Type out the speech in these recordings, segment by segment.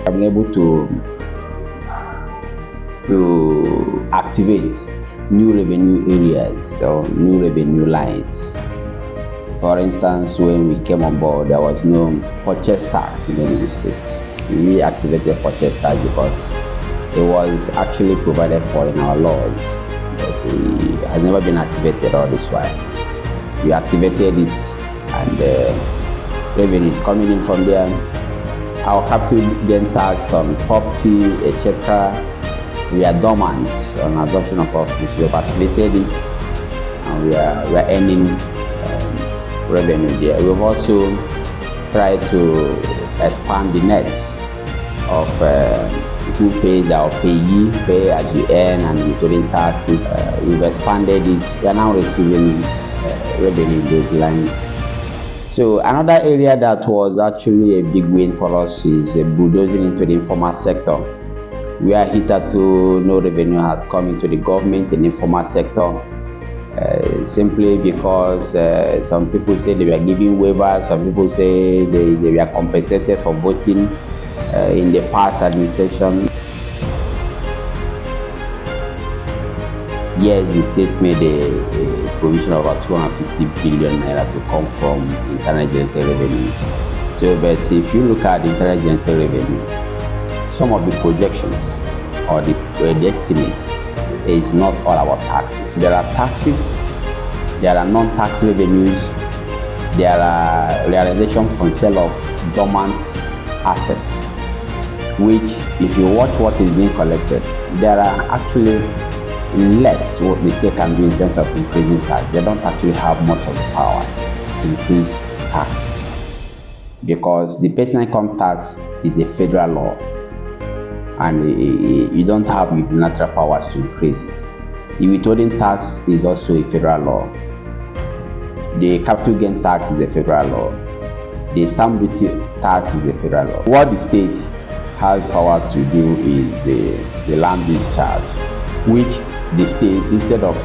I've been able to activate new revenue areas or new revenue lines. For instance, when we came on board, there was no purchase tax in Enugu State. We activated purchase tax because it was actually provided for in our laws, but it has never been activated all this while. We activated it, and revenue is coming in from there. Our capital gain tax on property, etc., we are dormant on adoption of office. We have activated it, and we are earning revenue there. We've also tried to expand the net of who pays our payee, pay as you earn, and withholding taxes. We've expanded it. We are now receiving revenue in those lines. So another area that was actually a big win for us is bulldozing into the informal sector. We are hitherto no revenue had come into the government in the informal sector, simply because some people say they were giving waivers, some people say they were compensated for voting in the past administration. Yes, the state made a provision of about 250 billion naira to come from internal generated revenue. So, but if you look at the internal generated revenue, some of the projections or the estimates is not all about taxes. There are taxes, there are non-tax revenues, there are realization from sale of dormant assets, which if you watch what is being collected, there are actually less what the state can do in terms of increasing tax. They don't actually have much of the powers to increase taxes, because the personal income tax is a federal law, and you don't have unilateral powers to increase it. The withholding tax is also a federal law. The capital gain tax is a federal law. The stamp duty tax is a federal law. What the state has power to do is the land use charge, which the state, instead of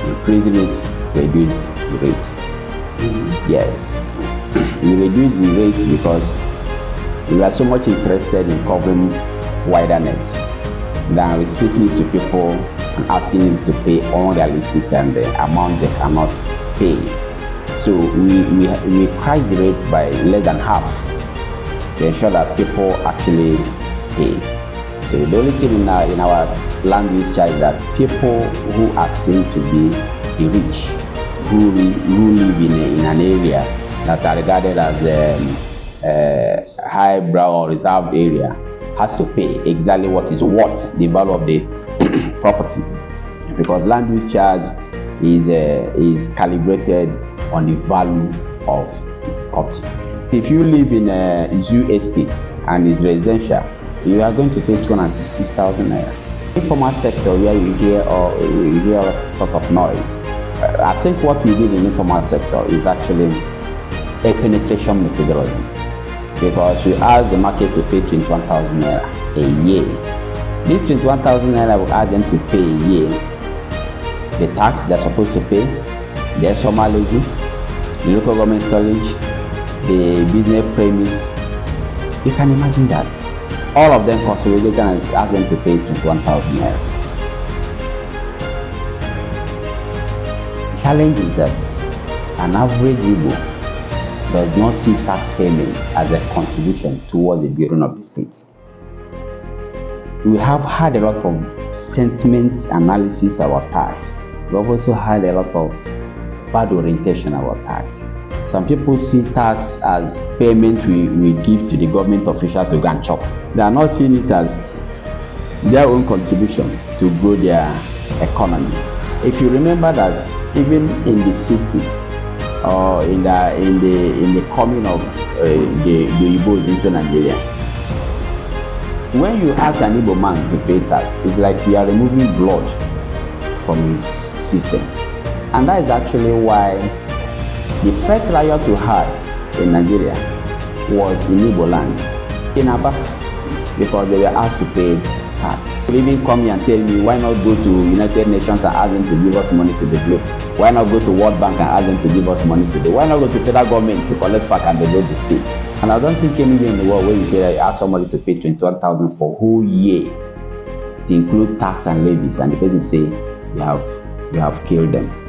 increasing it, reduce the rate. Yes, we reduce the rate because we are so much interested in covering wider net than restricting it to people and asking them to pay unrealistic and the amount they cannot pay. So we price the rate by less than half to ensure that people actually pay. So the only thing in our land use charge is that people who are seen to be the rich, who live in an area that are regarded as a highbrow or reserved area, has to pay exactly what is worth the value of the property, because land use charge is calibrated on the value of property. If you live in a zoo estate and it's residential, you are going to pay 266,000 naira. Informal sector, where you hear sort of noise. I think what we did in informal sector is actually a penetration methodology, because we asked the market to pay 21,000 naira a year. This 21,000 naira will ask them to pay a year the tax they're supposed to pay, the summer levy, the local government storage, the business premise. You can imagine that. All of them consolidated and ask them to pay 21,000 naira. The challenge is that an average Igbo does not see tax payment as a contribution towards the building of the state. We have had a lot of sentiment analysis about tax. We have also had a lot of bad orientation about tax. Some people see tax as payment we give to the government official to go and chop. They are not seeing it as their own contribution to grow their economy. If you remember that even in the 60s, or in the coming of the Igbos into Nigeria, when you ask an Igbo man to pay tax, it's like you are removing blood from his system. And that is actually why the first riot you had in Nigeria was in Igbo land, in Aba, because they were asked to pay tax. You even come here and tell me, why not go to United Nations and ask them to give us money to develop? Why not go to World Bank and ask them to give us money to do? Why not go to federal government to collect FAC and develop the state? And I don't think anywhere in the world where you say that you ask somebody to pay 21,000 for a whole year to include tax and levies, and the person say you have killed them.